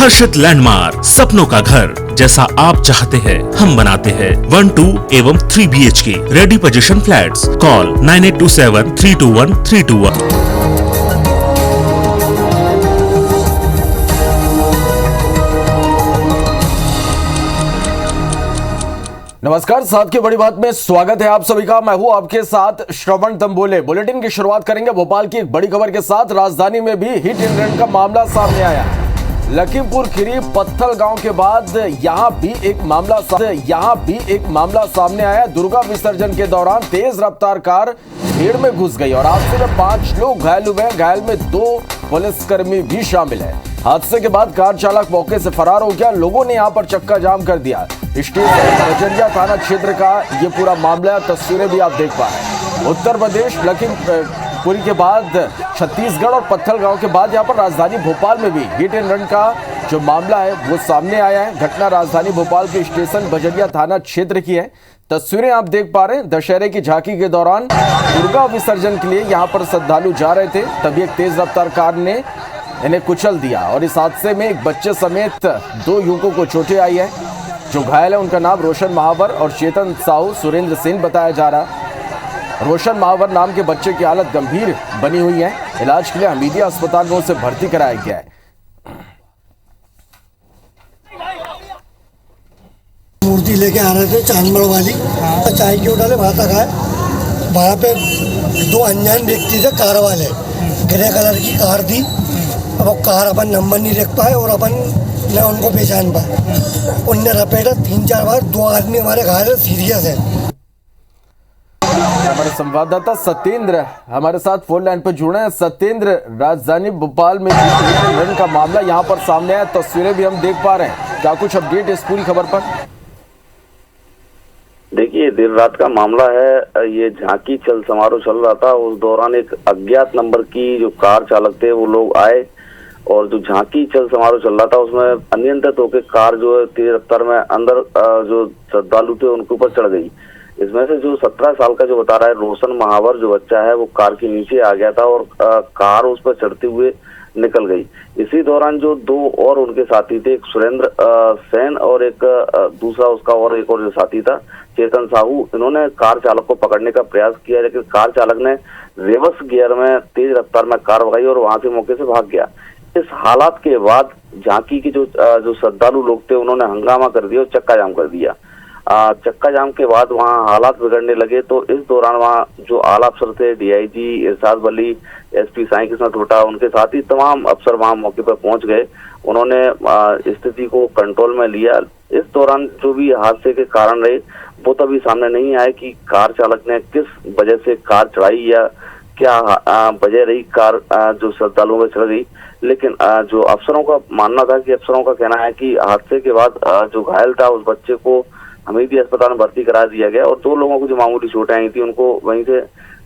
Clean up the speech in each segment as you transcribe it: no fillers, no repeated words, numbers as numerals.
हर्षित landmark, सपनों का घर जैसा आप चाहते हैं हम बनाते हैं। 1, 2 एवं 3 BHK ready position flats. Call 9827321321। नमस्कार, साथ की बड़ी बात में स्वागत है आप सभी का। मैं हूं आपके साथ श्रवण तंबोले। बुलेटिन की शुरुआत करेंगे भोपाल की एक बड़ी खबर के साथ। राजधानी में भी हिट एंड रन का मामला सामने आया। लखीमपुर खीरी पत्थल गांव के बाद यहां भी एक मामला सामने आया। दुर्गा विसर्जन के दौरान तेज रफ्तार कार भीड़ में घुस गई और हादसे में 5 लोग घायल हुए। घायल में 2 पुलिसकर्मी भी शामिल है। हादसे के बाद कार चालक मौके से फरार हो गया। लोगों ने यहां पर चक्का जाम कर दिया। बजरिया थाना क्षेत्र का ये पूरा मामला, तस्वीरें भी आप देख पा रहे हैं। उत्तर प्रदेश लखीमपुर के बाद छत्तीसगढ़ और पत्थल गांव के बाद यहां पर राजधानी भोपाल में भी हिट एंड रन का जो मामला है वो सामने आया है। घटना राजधानी भोपाल के स्टेशन बजरिया थाना क्षेत्र की है। तस्वीरें आप देख पा रहे हैं। दशहरे की झांकी के दौरान दुर्गा विसर्जन के लिए यहां पर श्रद्धालु जा रहे थे, तभी एक तेज रफ्तार कार ने इन्हें कुचल दिया और इस हादसे में एक बच्चे समेत 2 युवकों को चोटें आई है। जो घायल है उनका नाम रोशन महावर और चेतन साहू सुरेंद्र सिंह बताया जा रहा। रोशन महावर नाम के बच्चे की हालत गंभीर बनी हुई है। इलाज के लिए हमीदिया अस्पताल में उसे भर्ती कराया गया है। मूर्ति लेके आ रहे थे चांदमड़ वाली, चाय की डाले वहाँ तक आए। वहाँ पे 2 अनजान व्यक्ति थे, कार वाले, ग्रे कलर की कार थी। अब वो कार अपन नंबर नहीं देख पाए और अपन न उनको पहचान पाए। उनने रपेटा 3-4 बार। 2 आदमी हमारे घायल सीरियस है। हमारे संवाददाता सत्येंद्र हमारे साथ फोन लाइन पर जुड़े हैं। सत्येंद्र, राजधानी भोपाल में रन का मामला यहाँ पर सामने आया, तस्वीरें भी हम देख पा रहे हैं। क्या कुछ अपडेट इस पूरी खबर पर? देखिए, देर रात का मामला है। ये झांकी चल समारोह चल रहा था। उस दौरान एक अज्ञात नंबर की जो कार चालक थे वो लोग आए और जो झांकी चल समारोह चल रहा था उसमें अनियंत्रित होकर कार जो है तेज रफ्तार में अंदर जो श्रद्धालु थे उनके ऊपर चढ़ गई। इसमें से जो 17 साल का जो बता रहा है रोशन महावर जो बच्चा है वो कार के नीचे आ गया था और कार उस पर चढ़ते हुए निकल गई। इसी दौरान जो 2 और उनके साथी थे, एक सुरेंद्र सेन और एक दूसरा उसका और एक और जो साथी था चेतन साहू, इन्होंने कार चालक को पकड़ने का प्रयास किया, लेकिन कार चालक ने रिवर्स गियर में तेज रफ्तार में कार भगाई और वहां से मौके से भाग गया। इस हालात के बाद झांकी के जो श्रद्धालु लोग थे उन्होंने हंगामा कर दिया और चक्का जाम कर दिया। चक्का जाम के बाद वहाँ हालात बिगड़ने लगे। तो इस दौरान वहाँ जो आला अफसर थे, DIG इरशाद वली, SP साईं कृष्ण टोटा, उनके साथ ही तमाम अफसर वहाँ मौके पर पहुंच गए। उन्होंने स्थिति को कंट्रोल में लिया। इस दौरान जो भी हादसे के कारण रहे वो तभी सामने नहीं आए कि कार चालक ने किस वजह से कार चढ़ाई या क्या वजह रही कार जो श्रद्धालुओं में चढ़ गई। लेकिन जो अफसरों का मानना था कि अफसरों का कहना है कि हादसे के बाद जो घायल था उस बच्चे को हमीदिया अस्पताल में भर्ती करा दिया गया और 2 लोगों को जो मामूली चोटें आई थी उनको वहीं से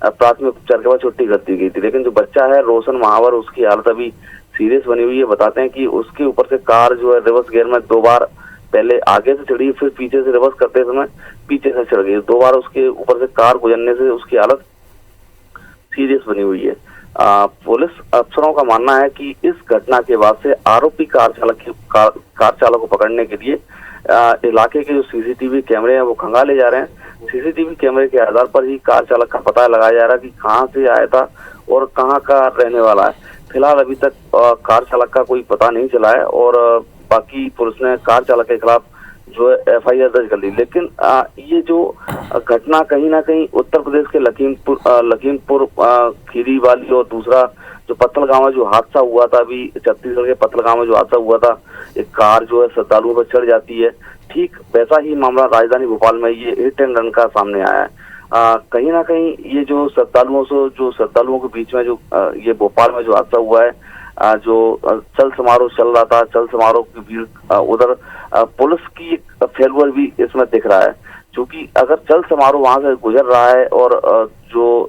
प्राथमिक उपचार के बाद छुट्टी कर दी गई थी। लेकिन जो बच्चा है रोशन महावर, उसकी हालत अभी सीरियस बनी हुई है। बताते हैं कि उसके ऊपर से कार जो है रिवर्स गियर में 2 बार पहले आगे से चढ़ी, फिर पीछे से रिवर्स करते समय पीछे से चढ़ गई। 2 बार उसके ऊपर से कार गुजरने से उसकी हालत सीरियस बनी हुई है। पुलिस अफसरों का मानना है कि इस घटना के बाद से आरोपी कार चालक को पकड़ने के लिए इलाके के जो CCTV कैमरे हैं वो खंगाले जा रहे हैं। CCTV कैमरे के आधार पर ही कार चालक का पता लगाया जा रहा है कि कहां से आया था और कहां का रहने वाला है। फिलहाल अभी तक कार चालक का कोई पता नहीं चला है और बाकी पुलिस ने कार चालक के खिलाफ जो है FIR दर्ज कर ली। लेकिन ये जो घटना कहीं ना कहीं उत्तर प्रदेश के लखीमपुर खीरी वाली और दूसरा जो पत्थल गांव में जो हादसा हुआ था, अभी छत्तीसगढ़ के पत्थल गांव में जो हादसा हुआ था, एक कार जो है श्रद्धालुओं पर चढ़ जाती है, ठीक वैसा ही मामला राजधानी भोपाल में ये हिट एंड रन का सामने आया है। कहीं ना कहीं ये जो श्रद्धालुओं के बीच में जो ये भोपाल में जो हादसा हुआ है, जो चल समारोह चल रहा था, चल समारोह की भीड़, उधर पुलिस की फेलुअर भी इसमें दिख रहा है। क्योंकि अगर चल समारोह वहां से गुजर रहा है और जो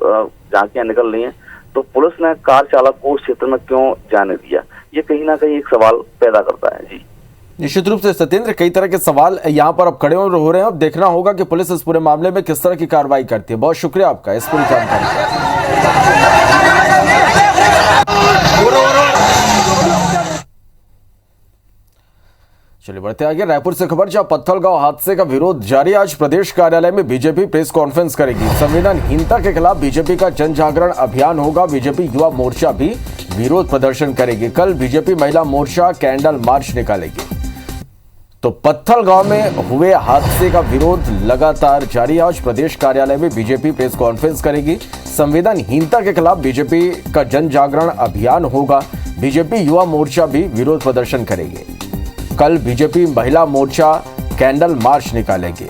झांकियां निकल रही हैं तो पुलिस ने कार चालक को उस क्षेत्र में क्यों जाने दिया, ये कहीं ना कहीं एक सवाल पैदा करता है। जी, निश्चित रूप से सत्येंद्र, कई तरह के सवाल यहाँ पर अब खड़े हो रहे हैं। अब देखना होगा कि पुलिस इस पूरे मामले में किस तरह की कार्रवाई करती है। बहुत शुक्रिया आपका इस पूरी जानकारी। चलिए बढ़ते आगे। रायपुर से खबर, जहां पत्थलगांव हादसे का विरोध जारी। आज प्रदेश कार्यालय में बीजेपी प्रेस कॉन्फ्रेंस करेगी। संवेदनहीनता के खिलाफ बीजेपी का जन जागरण अभियान होगा। बीजेपी युवा मोर्चा भी विरोध प्रदर्शन करेगी। कल बीजेपी महिला मोर्चा कैंडल मार्च निकालेगी। तो पत्थलगांव में हुए हादसे का विरोध लगातार जारी है। आज प्रदेश कार्यालय में बीजेपी प्रेस कॉन्फ्रेंस करेगी। संवेदनहीनता के खिलाफ बीजेपी का जन जागरण अभियान होगा। बीजेपी युवा मोर्चा भी विरोध प्रदर्शन करेगी। कल बीजेपी महिला मोर्चा कैंडल मार्च निकालेगी।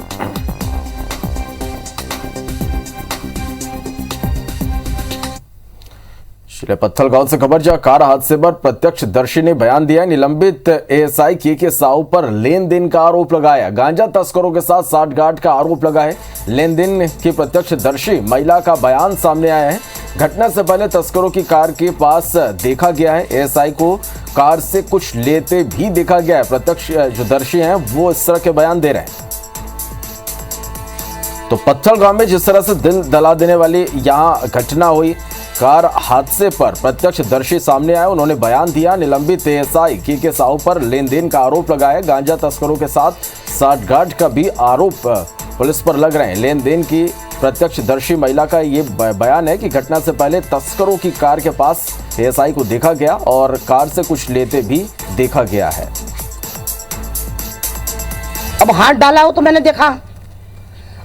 पत्थलगांव से खबर, जहां कार हादसे पर प्रत्यक्षदर्शी ने बयान दिया। निलंबित एएसआई के साहू पर लेन देन का आरोप लगाया। गांजा तस्करों के साथ साठगांठ का आरोप लगा है। लेन देन की प्रत्यक्षदर्शी महिला का बयान सामने आया है। घटना से पहले तस्करों की कार के पास देखा गया है। एएसआई को कार से कुछ लेते भी देखा गया है। प्रत्यक्षदर्शी हैं वो इस तरह के बयान दे रहे हैं। तो पत्थलगांव में जिस तरह से दिल दहला देने वाली यहां घटना हुई, कार हादसे पर प्रत्यक्षदर्शी सामने आए, उन्होंने बयान दिया। निलंबित एएसआई के साहू पर लेन देन का आरोप लगाया। गांजा तस्करों के साथ साठगांठ का भी आरोप पुलिस पर लग रहे हैं। लेन देन की प्रत्यक्षदर्शी महिला का ये बयान है कि घटना से पहले तस्करों की कार के पास एएसआई को देखा गया और कार से कुछ लेते भी देखा गया है। अब हाथ डाला हो तो मैंने देखा,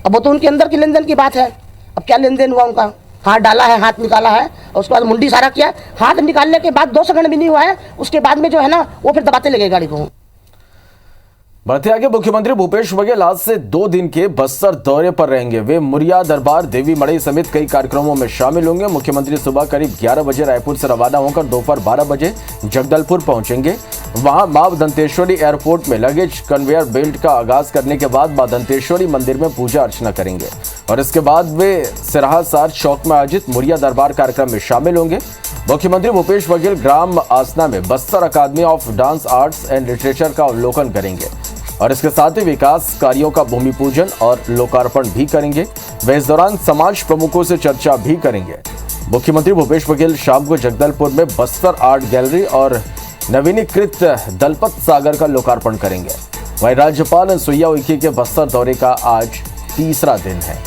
अब वो तो उनके अंदर की लेन देन की बात है। अब क्या लेन देन हुआ उनका? हाथ डाला है, हाथ निकाला है और उसके बाद मुंडी इशारा किया। हाथ निकालने के बाद 2 सेकंड भी नहीं हुआ है, उसके बाद में जो है ना वो फिर दबाते लगे गाड़ी को। बढ़ते आगे, मुख्यमंत्री भूपेश बघेल आज से 2 दिन के बस्तर दौरे पर रहेंगे। वे मुरिया दरबार, देवी मड़ई समेत कई कार्यक्रमों में शामिल होंगे। मुख्यमंत्री सुबह करीब 11 बजे रायपुर से रवाना होकर दोपहर 12 बजे जगदलपुर पहुंचेंगे। वहां मां दंतेश्वरी एयरपोर्ट में लगेज कन्वेयर बेल्ट का आगाज करने के बाद मां दंतेश्वरी मंदिर में पूजा अर्चना करेंगे और इसके बाद वे सिराहा सार चौक में आयोजित मुरिया दरबार कार्यक्रम में शामिल होंगे। मुख्यमंत्री भूपेश बघेल ग्राम आसना में Bastar Academy of Dance Arts and Literature का अवलोकन करेंगे और इसके साथ ही विकास कार्यों का भूमि पूजन और लोकार्पण भी करेंगे। वे इस दौरान समाज प्रमुखों से चर्चा भी करेंगे। मुख्यमंत्री भूपेश बघेल शाम को जगदलपुर में बस्तर आर्ट गैलरी और नवीनीकृत दलपत सागर का लोकार्पण करेंगे। वहीं राज्यपाल अनुसुईया उइके के बस्तर दौरे का आज 3रा दिन है।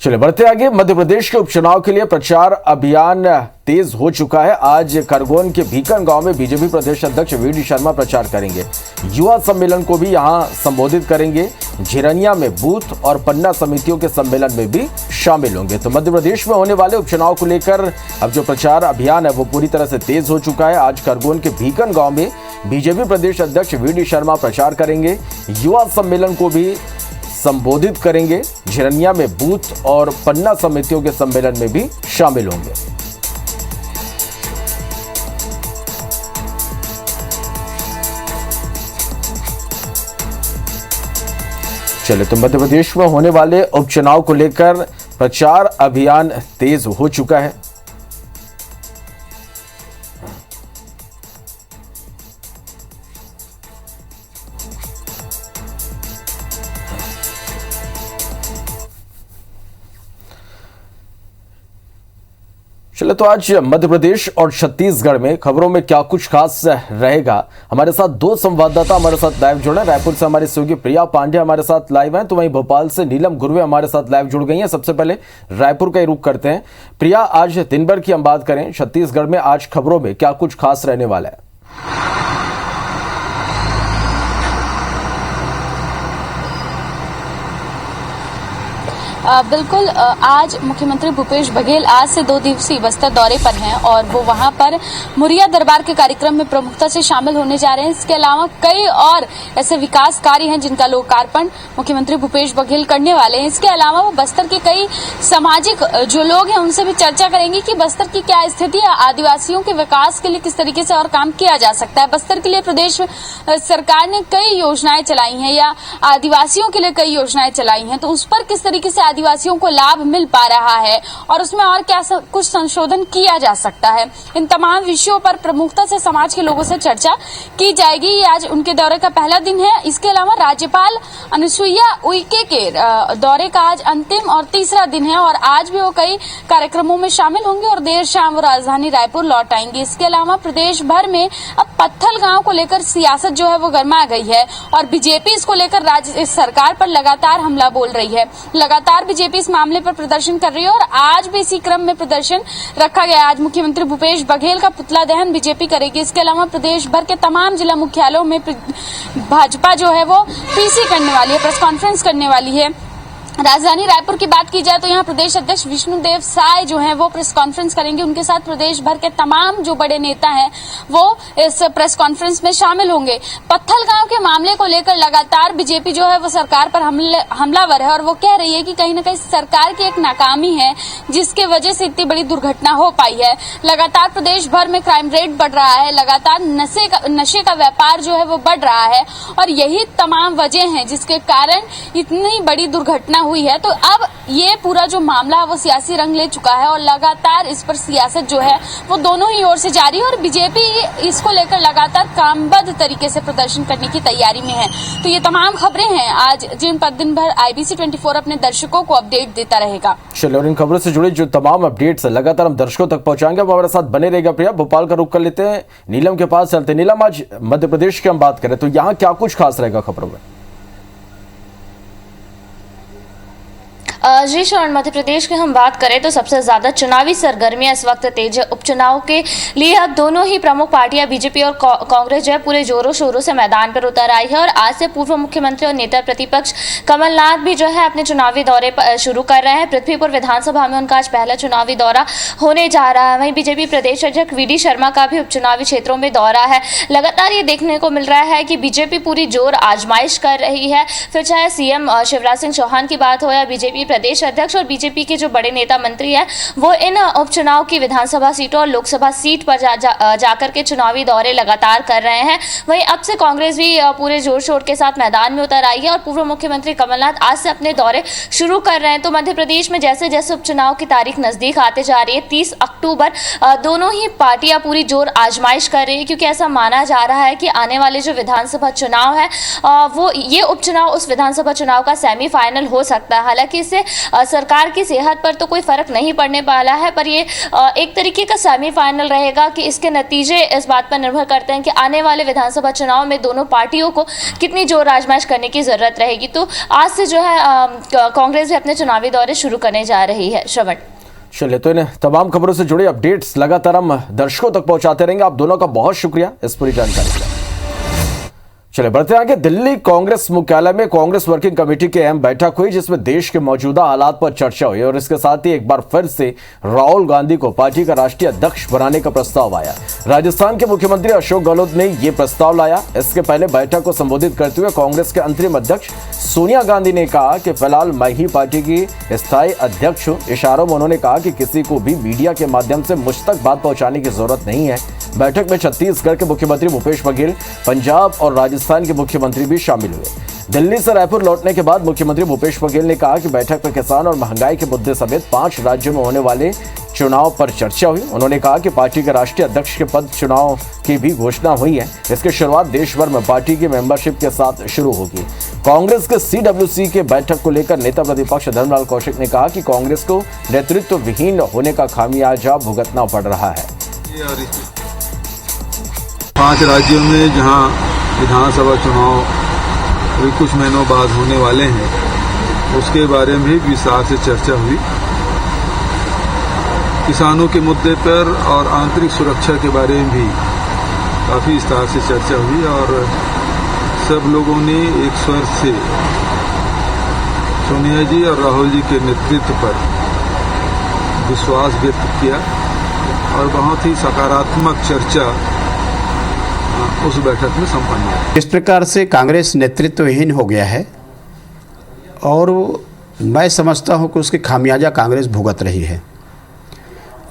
चलिए बढ़ते आगे। मध्य प्रदेश के उपचुनाव के लिए प्रचार अभियान तेज हो चुका है। आज खरगोन के भीकन गांव में बीजेपी प्रदेश अध्यक्ष वीडी शर्मा प्रचार करेंगे। युवा सम्मेलन को भी यहां संबोधित करेंगे। झिरनिया में बूथ और पन्ना समितियों के सम्मेलन में भी शामिल होंगे। तो मध्य प्रदेश में होने वाले उपचुनाव को लेकर अब जो प्रचार अभियान है वो पूरी तरह से तेज हो चुका है। आज खरगोन के भीकन गांव में बीजेपी प्रदेश अध्यक्ष वीडी शर्मा प्रचार करेंगे। युवा सम्मेलन को भी संबोधित करेंगे। झिरनिया में बूथ और पन्ना समितियों के सम्मेलन में भी शामिल होंगे। चलिए, तो मध्य प्रदेश में होने वाले उपचुनाव को लेकर प्रचार अभियान तेज हो चुका है। चले, तो आज मध्य प्रदेश और छत्तीसगढ़ में खबरों में क्या कुछ खास रहेगा, हमारे साथ 2 संवाददाता हमारे साथ लाइव जुड़े। रायपुर से हमारी सहयोगी प्रिया पांडे हमारे साथ लाइव हैं, तो वहीं भोपाल से नीलम गुरवे हमारे साथ लाइव जुड़ गई हैं। सबसे पहले रायपुर का ही रुख करते हैं। प्रिया, आज दिन भर की हम बात करें, छत्तीसगढ़ में आज खबरों में क्या कुछ खास रहने वाला है? बिल्कुल, आज मुख्यमंत्री भूपेश बघेल आज से 2 दिवसीय बस्तर दौरे पर हैं और वो वहां पर मुरिया दरबार के कार्यक्रम में प्रमुखता से शामिल होने जा रहे हैं। इसके अलावा कई और ऐसे विकास कार्य हैं जिनका लोकार्पण मुख्यमंत्री भूपेश बघेल करने वाले हैं। इसके अलावा वो बस्तर के कई सामाजिक जो लोग हैं उनसे भी चर्चा करेंगे कि बस्तर की क्या स्थिति है, आदिवासियों के विकास के लिए किस तरीके से और काम किया जा सकता है। बस्तर के लिए प्रदेश सरकार ने कई योजनाएं चलाई हैं या आदिवासियों के लिए कई योजनाएं चलाई हैं, तो उस पर किस तरीके से आदिवासियों को लाभ मिल पा रहा है और उसमें और क्या कुछ संशोधन किया जा सकता है। इन तमाम विषयों पर प्रमुखता से समाज के लोगों से चर्चा की जाएगी। ये आज उनके दौरे का पहला दिन है। इसके अलावा राज्यपाल अनुसुईया उइके के दौरे का आज अंतिम और तीसरा दिन है और आज भी वो कई कार्यक्रमों में शामिल होंगे और देर शाम वो राजधानी रायपुर लौट आएंगे। इसके अलावा प्रदेश भर में अब पत्थल गांव को लेकर सियासत जो है वो गर्मा गई है और बीजेपी इसको लेकर राज्य सरकार पर लगातार हमला बोल रही है। लगातार बीजेपी इस मामले पर प्रदर्शन कर रही है और आज भी इसी क्रम में प्रदर्शन रखा गया। आज मुख्यमंत्री भूपेश बघेल का पुतला दहन बीजेपी करेगी। इसके अलावा प्रदेश भर के तमाम जिला मुख्यालयों में भाजपा जो है वो पीसी करने वाली है, प्रेस कॉन्फ्रेंस करने वाली है। राजधानी रायपुर की बात की जाए तो यहाँ प्रदेश अध्यक्ष विष्णुदेव साय जो हैं वो प्रेस कॉन्फ्रेंस करेंगे। उनके साथ प्रदेश भर के तमाम जो बड़े नेता हैं वो इस प्रेस कॉन्फ्रेंस में शामिल होंगे। पत्थल गांव के मामले को लेकर लगातार बीजेपी जो है वो सरकार पर हमलावर है और वो कह रही है कि कहीं न कहीं सरकार की एक नाकामी है जिसके वजह से इतनी बड़ी दुर्घटना हो पाई है। लगातार प्रदेश भर में क्राइम रेट बढ़ रहा है, लगातार नशे का व्यापार जो है वो बढ़ रहा है और यही तमाम वजह है जिसके कारण इतनी बड़ी दुर्घटना हुई है। तो अब ये पूरा जो मामला है वो सियासी रंग ले चुका है और लगातार इस पर सियासत जो है वो दोनों ही ओर से जारी है और बीजेपी इसको लेकर लगातार कामबद्ध तरीके से प्रदर्शन करने की तैयारी में है। तो ये तमाम खबरें हैं आज जिन पर दिन भर IBC 24 अपने दर्शकों को अपडेट देता रहेगा। चलिए, और इन खबरों से जुड़ी जो तमाम अपडेट्स लगातार हम दर्शकों तक पहुंचाएंगे। अब हमारे साथ बने रहेगा प्रिया। भोपाल का रुख कर लेते हैं, नीलम के पास चलते। नीलम, आज मध्य प्रदेश की हम बात करें तो यहाँ क्या कुछ खास रहेगा खबरों में? जी श्रवण, मध्य प्रदेश की हम बात करें तो सबसे ज्यादा चुनावी सरगर्मियां इस वक्त तेज है। उपचुनाव के लिए अब दोनों ही प्रमुख पार्टियां बीजेपी और कांग्रेस जो है पूरे जोरों शोरों से मैदान पर उतर आई है और आज से पूर्व मुख्यमंत्री और नेता प्रतिपक्ष कमलनाथ भी जो है अपने चुनावी दौरे शुरू कर रहे हैं। पृथ्वीपुर विधानसभा में उनका आज पहला चुनावी दौरा होने जा रहा है। वहीं बीजेपी प्रदेश अध्यक्ष VD शर्मा का भी उपचुनावी क्षेत्रों में दौरा है। लगातार ये देखने को मिल रहा है कि बीजेपी पूरी जोर आजमाइश कर रही है। फिर चाहे CM शिवराज सिंह चौहान की बात हो या बीजेपी प्रदेश अध्यक्ष और बीजेपी के जो बड़े नेता मंत्री हैं वो इन उपचुनाव की विधानसभा सीटों और लोकसभा सीट पर जाकर के चुनावी दौरे लगातार कर रहे हैं। वहीं अब से कांग्रेस भी पूरे जोर शोर के साथ मैदान में उतर आई है और पूर्व मुख्यमंत्री कमलनाथ आज से अपने दौरे शुरू कर रहे हैं। तो मध्य प्रदेश में जैसे जैसे उपचुनाव की तारीख नजदीक आते जा रही है, 30 अक्टूबर दोनों ही पार्टियां पूरी जोर आजमाइश कर रही है क्योंकि ऐसा माना जा रहा है कि आने वाले जो विधानसभा चुनाव है वो ये उपचुनाव उस विधानसभा चुनाव का सेमीफाइनल हो सकता है। हालांकि इससे सरकार की सेहत पर तो कोई फर्क नहीं पड़ने वाला है, पर ये एक तरीके का सेमीफाइनल रहेगा कि इसके नतीजे इस बात पर निर्भर करते हैं कि आने वाले विधानसभा चुनाव में दोनों पार्टियों को कितनी जोर आजमाइश करने की जरूरत रहेगी। तो आज से जो है कांग्रेस भी अपने चुनावी दौरे शुरू करने जा रही है। श्रवण, चलिए, तो इन तमाम खबरों से जुड़े अपडेट्स लगातार हम दर्शकों तक पहुंचाते रहेंगे। आप दोनों का बहुत शुक्रिया इस पूरी जानकारी के लिए। चलिए, बढ़ते आगे। दिल्ली कांग्रेस मुख्यालय में कांग्रेस वर्किंग कमेटी की अहम बैठक हुई जिसमें देश के मौजूदा हालात पर चर्चा हुई और इसके साथ ही एक बार फिर से राहुल गांधी को पार्टी का राष्ट्रीय अध्यक्ष बनाने का प्रस्ताव आया। राजस्थान के मुख्यमंत्री अशोक गहलोत ने यह प्रस्ताव लाया। इसके पहले बैठक को संबोधित करते हुए कांग्रेस के अंतरिम अध्यक्ष सोनिया गांधी ने कहा कि फिलहाल मैं ही पार्टी की स्थायी अध्यक्ष हूं। इशारों में उन्होंने कहा कि किसी को भी मीडिया के माध्यम से मुझ तक बात पहुंचाने की जरूरत नहीं है। बैठक में छत्तीसगढ़ के मुख्यमंत्री भूपेश बघेल, पंजाब और राजस्थान के मुख्यमंत्री भी शामिल हुए। दिल्ली से रायपुर लौटने के बाद मुख्यमंत्री भूपेश बघेल ने कहा कि बैठक में किसान और महंगाई के मुद्दे समेत 5 राज्यों में होने वाले चुनाव पर चर्चा हुई। उन्होंने कहा कि पार्टी के राष्ट्रीय अध्यक्ष के पद चुनाव की भी घोषणा हुई है। इसकी शुरुआत देश भर में पार्टी की मेंबरशिप के साथ शुरू होगी। कांग्रेस के CWC के बैठक को लेकर नेता प्रतिपक्ष धर्मलाल कौशिक ने कहा कि कांग्रेस को नेतृत्व विहीन होने का खामियाजा भुगतना पड़ रहा है। 5 राज्यों में जहां विधानसभा चुनाव अभी कुछ महीनों बाद होने वाले हैं, उसके बारे में भी विस्तार से चर्चा हुई। किसानों के मुद्दे पर और आंतरिक सुरक्षा के बारे में भी काफ़ी विस्तार से चर्चा हुई और सब लोगों ने एक स्वर से सोनिया जी और राहुल जी के नेतृत्व पर विश्वास व्यक्त किया और बहुत ही सकारात्मक चर्चा उस बैठक में संपन्न हुई। इस प्रकार से कांग्रेस नेतृत्वहीन हो गया है और मैं समझता हूं कि उसके खामियाजा कांग्रेस भुगत रही है,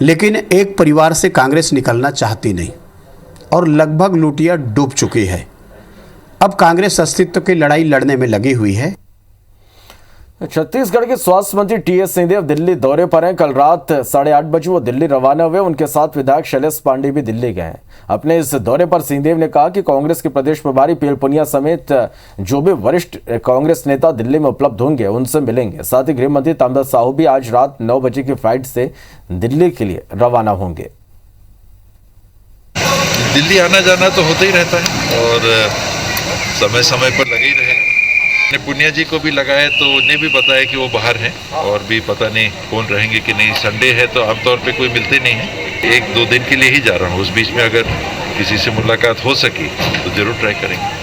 लेकिन एक परिवार से कांग्रेस निकलना चाहती नहीं और लगभग लुटिया डूब चुकी है। अब कांग्रेस अस्तित्व की लड़ाई लड़ने में लगी हुई है। छत्तीसगढ़ के स्वास्थ्य मंत्री टीएस सिंहदेव दिल्ली दौरे पर हैं। कल रात 8:30 बजे वो दिल्ली रवाना हुए। उनके साथ विधायक शैलेश पांडे भी दिल्ली गए हैं। अपने इस दौरे पर सिंहदेव ने कहा कि कांग्रेस के प्रदेश प्रभारी पीएल पुनिया समेत जो भी वरिष्ठ कांग्रेस नेता दिल्ली में उपलब्ध होंगे उनसे मिलेंगे। साथ ही गृह मंत्री ताम्रध्वज साहू भी आज रात 9 बजे की फ्लाइट से दिल्ली के लिए रवाना होंगे। दिल्ली आना जाना तो होता ही रहता है और समय समय पर लगे ही रहेगा। पुनिया जी को भी लगाए तो उन्हें भी बताया कि वो बाहर हैं और भी पता नहीं कौन रहेंगे कि नहीं। संडे है तो आमतौर पे कोई मिलते नहीं है। 1-2 दिन के लिए ही जा रहा हूँ। उस बीच में अगर किसी से मुलाकात हो सकी तो जरूर ट्राई करेंगे।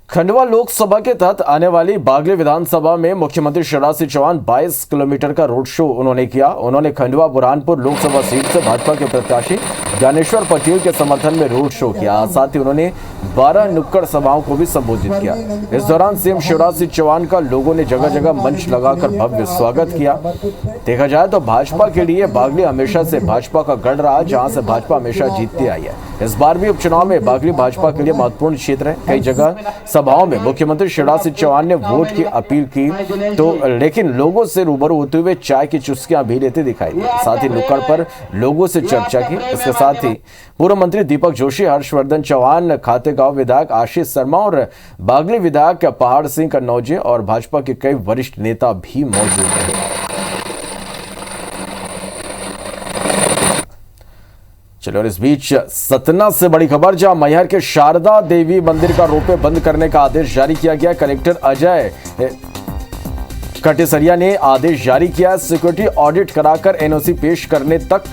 खंडवा लोकसभा के तहत आने वाली बागली विधानसभा में मुख्यमंत्री शिवराज सिंह चौहान 22 किलोमीटर का रोड शो उन्होंने किया। उन्होंने खंडवा बुरहानपुर लोकसभा सीट से भाजपा के प्रत्याशी ज्ञानेश्वर पटेल के समर्थन में रोड शो किया। साथ ही उन्होंने 12 नुक्कड़ सभाओं को भी संबोधित किया। इस दौरान सीएम शिवराज सिंह चौहान का लोगों ने जगह जगह मंच लगाकर भव्य स्वागत किया। देखा जाए तो भाजपा के लिए बागली हमेशा से भाजपा का गढ़ रहा, जहां से भाजपा हमेशा जीतती आई है। इस बार भी उपचुनाव में बागली भाजपा के लिए महत्वपूर्ण क्षेत्र है। कई जगह सभाओं में मुख्यमंत्री शिवराज सिंह चौहान ने वोट की अपील की तो लेकिन लोगों से रूबरू होते हुए चाय की चुस्कियां भी लेते दिखाई दी। साथ ही नुक्कड़ पर लोगों से चर्चा की। इसके साथ ही पूर्व मंत्री दीपक जोशी, हर्षवर्धन चौहान, खातेगांव विधायक आशीष शर्मा और बागली विधायक पहाड़ सिंह कन्नौजे और भाजपा के कई वरिष्ठ नेता भी मौजूद रहे। चलो, और इस बीच सतना से बड़ी खबर, जहां मैहर के शारदा देवी मंदिर का रोपवे बंद करने का आदेश जारी किया गया। कलेक्टर अजय कटेसरिया ने आदेश जारी किया। सिक्योरिटी ऑडिट कराकर एनओसी पेश करने तक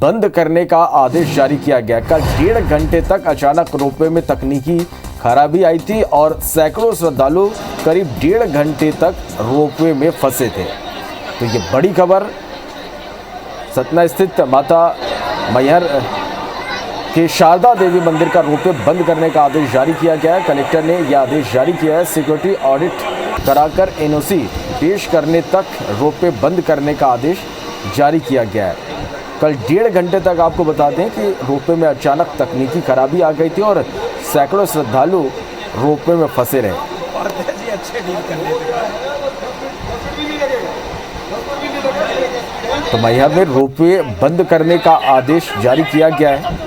बंद करने का आदेश जारी किया गया। कल 1.5 घंटे तक अचानक रोपवे में तकनीकी खराबी आई थी और सैकड़ों श्रद्धालु करीब 1.5 घंटे तक रोपवे में फंसे थे। तो ये बड़ी खबर, सतना स्थित माता मैहर के शारदा देवी मंदिर का रोपवे बंद करने का आदेश जारी किया गया है। कलेक्टर ने यह आदेश जारी किया है। सिक्योरिटी ऑडिट कराकर एनओसी पेश करने तक रोपवे बंद करने का आदेश जारी किया गया है। कल 1.5 घंटे तक आपको बता दें कि रोपवे में अचानक तकनीकी खराबी आ गई थी और सैकड़ों श्रद्धालु रोपवे में फंसे रहे। तो मैहर में रोपवे बंद करने का आदेश जारी किया गया है।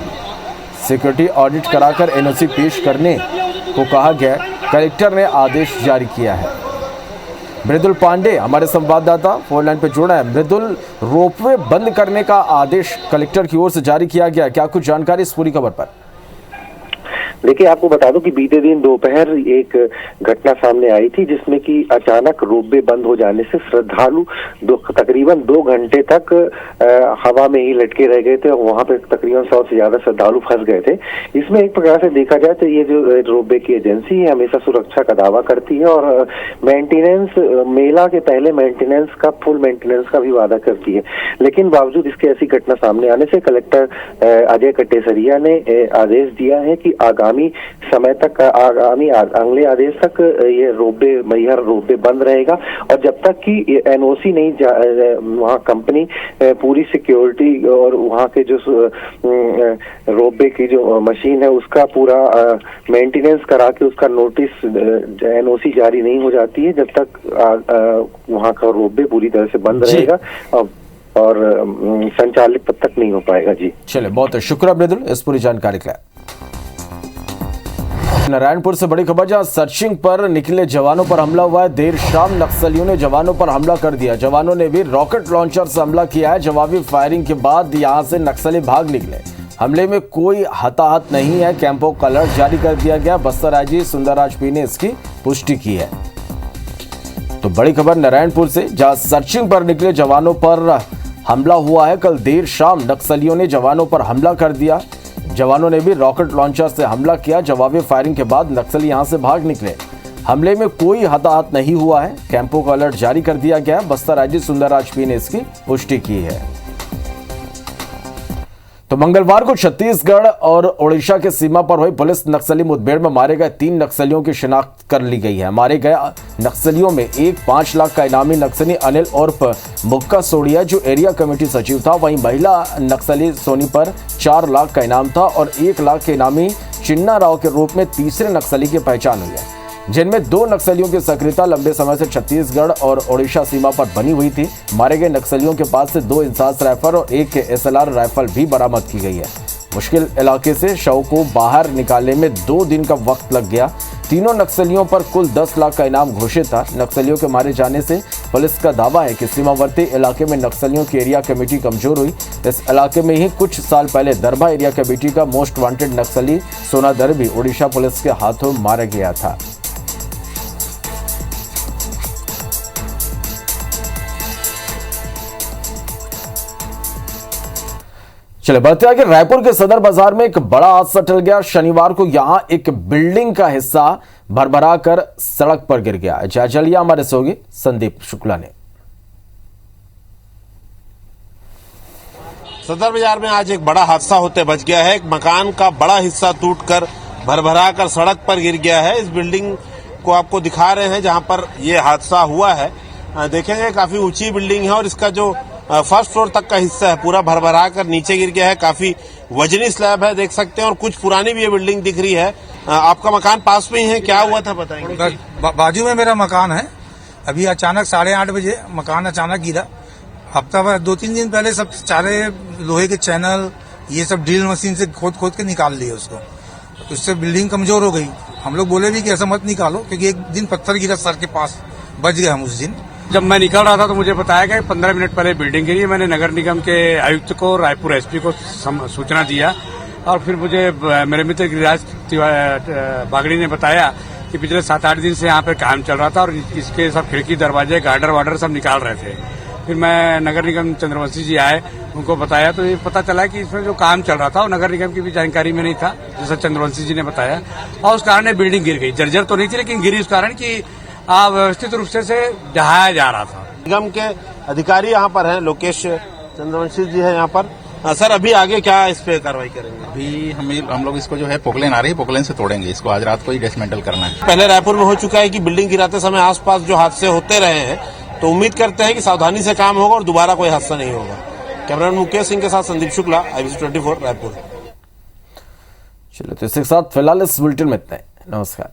सिक्योरिटी ऑडिट कराकर एनओसी पेश करने को कहा गया है। कलेक्टर ने आदेश जारी किया है। मृदुल पांडे हमारे संवाददाता फोन लाइन पे जुड़ा है। मृदुल, रोपवे बंद करने का आदेश कलेक्टर की ओर से जारी किया गया, क्या कुछ जानकारी इस पूरी खबर पर? देखिए, आपको बता दूं कि बीते दिन दोपहर एक घटना सामने आई थी जिसमें कि अचानक रोपवे बंद हो जाने से श्रद्धालु तकरीबन 2 घंटे तक हवा में ही लटके रह गए थे और वहां पे तकरीबन 100 से ज्यादा श्रद्धालु फंस गए थे। इसमें एक प्रकार से देखा जाए तो ये जो रोपवे की एजेंसी है हमेशा सुरक्षा का दावा करती है और मेंटेनेंस, मेला के पहले मेंटेनेंस का, फुल मेंटेनेंस का भी वादा करती है। लेकिन बावजूद इसके ऐसी घटना सामने आने से कलेक्टर अजय कटेसरिया ने आदेश दिया है कि आगामी समय तक, अगले आदेश तक ये रोपवे, मैहर रोपवे बंद रहेगा और जब तक कि एनओसी नहीं, वहाँ कंपनी पूरी सिक्योरिटी और वहाँ के जो रोपवे की जो मशीन है उसका पूरा मेंटेनेंस करा के उसका नोटिस, एनओसी जारी नहीं हो जाती है, जब तक वहाँ का रोपवे पूरी तरह से बंद रहेगा और संचालित तब तक नहीं हो पाएगा। जी चलिए, बहुत शुक्रिया मृदुल इस पूरी जानकारी के लिए। नारायणपुर से बड़ी खबर, जहां सर्चिंग पर निकले जवानों पर हमला हुआ है। देर शाम नक्सलियों ने जवानों पर हमला कर दिया। जवानों ने भी रॉकेट लॉन्चर से हमला किया है। जवाबी फायरिंग के बाद यहां से नक्सली भाग निकले। हमले में कोई हताहत नहीं है। कैंपों का अलर्ट जारी कर दिया गया। बस्तर आईजी सुंदरराज पी ने इसकी पुष्टि की है। तो बड़ी खबर नारायणपुर से, जहां सर्चिंग पर निकले जवानों पर हमला हुआ है। कल देर शाम नक्सलियों ने जवानों पर हमला कर दिया। जवानों ने भी रॉकेट लॉन्चर से हमला किया। जवाबी फायरिंग के बाद नक्सली यहां से भाग निकले। हमले में कोई हताहत नहीं हुआ है। कैंपों का अलर्ट जारी कर दिया गया है। बस्तर आईजी सुंदरराज पी ने इसकी पुष्टि की है। तो मंगलवार को छत्तीसगढ़ और ओडिशा के सीमा पर हुई पुलिस नक्सली मुठभेड़ में मारे गए 3 नक्सलियों की शिनाख्त कर ली गई है। मारे गए नक्सलियों में एक 5 लाख का इनामी नक्सली अनिल उर्फ मुक्का सोडिया जो एरिया कमेटी सचिव था। वहीं महिला नक्सली सोनी पर 4 लाख का इनाम था और 1 लाख के इनामी चिन्ना राव के रूप में तीसरे नक्सली की पहचान हुई है। जिनमें 2 नक्सलियों की सक्रियता लंबे समय से छत्तीसगढ़ और ओडिशा सीमा पर बनी हुई थी। मारे गए नक्सलियों के पास से 2 इंसास राइफल और 1 SLR राइफल भी बरामद की गई है। मुश्किल इलाके से शव को बाहर निकालने में 2 दिन का वक्त लग गया। तीनों नक्सलियों पर कुल 10 लाख का इनाम घोषित था। नक्सलियों के मारे जाने से पुलिस का दावा है कि सीमावर्ती इलाके में नक्सलियों की एरिया कमेटी कमजोर हुई। इस इलाके में ही कुछ साल पहले दरभा एरिया कमेटी का मोस्ट वांटेड नक्सली सोना दर भी ओडिशा पुलिस के हाथों मारा गया था। चले बढ़ते आगे। रायपुर के सदर बाजार में एक बड़ा हादसा टल गया। शनिवार को यहां एक बिल्डिंग का हिस्सा भरभरा कर सड़क पर गिर गया। जायजा लिया हमारे सहयोगी संदीप शुक्ला ने। सदर बाजार में आज एक बड़ा हादसा होते बच गया है। एक मकान का बड़ा हिस्सा टूटकर भरभरा कर सड़क पर गिर गया है। इस बिल्डिंग को आपको दिखा रहे हैं जहां पर यह हादसा हुआ है। देखेंगे काफी ऊंची बिल्डिंग है और इसका जो फर्स्ट फ्लोर तक का हिस्सा है पूरा भरभरा कर नीचे गिर गया है। काफी वजनी स्लैब है, देख सकते हैं, और कुछ पुरानी भी ये बिल्डिंग दिख रही है। आपका मकान पास में ही है, क्या हुआ था बताएंगे? बाजू में मेरा मकान है। अभी अचानक 8:30 बजे मकान अचानक गिरा। हफ्ता भर 2-3 दिन पहले सब सारे लोहे के चैनल ये सब ड्रिल मशीन से खोद के निकाल लिए उसको। उससे बिल्डिंग कमजोर हो गई। हम लोग बोले भी कि ऐसा मत निकालो, क्योंकि एक दिन पत्थर गिरा सर के पास, बच गए हम उस दिन। जब मैं निकल रहा था तो मुझे बताया गया 15 मिनट पहले बिल्डिंग गिरी। मैंने नगर निगम के आयुक्त को, रायपुर एसपी को सूचना दिया और फिर मुझे मेरे मित्र गिरिराज बागड़ी ने बताया कि पिछले 7-8 दिन से यहाँ पे काम चल रहा था और इसके सब खिड़की दरवाजे गार्डर वार्डर सब निकाल रहे थे। फिर मैं नगर निगम चंद्रवंशी जी आए, उनको बताया तो ये पता चला कि इसमें जो काम चल रहा था वो नगर निगम की भी जानकारी में नहीं था, जैसा चंद्रवंशी जी ने बताया, और उस कारण बिल्डिंग गिर गई। जर्जर तो नहीं थी लेकिन गिरी उस कारण की व्यवस्थित रूप से ढहाया जा रहा था। निगम के अधिकारी यहाँ पर हैं, लोकेश चंद्रवंशी जी है यहाँ पर। सर अभी आगे क्या इस पे कार्रवाई करेंगे? अभी हम लोग इसको जो है पोकलेन आ रही है, पोकलेन से तोड़ेंगे इसको। आज रात को ही डिसमेंटल करना है। पहले रायपुर में हो चुका है कि बिल्डिंग गिराते समय आसपास जो हादसे होते रहे हैं, तो उम्मीद करते हैं कि सावधानी से काम होगा और दोबारा कोई हादसा नहीं होगा। कैमरामैन मुकेश सिंह के साथ संदीप शुक्ला, IBC 24 रायपुर। चलो तो इसके साथ फिलहाल इस बुलेटिन में इतना ही। नमस्कार।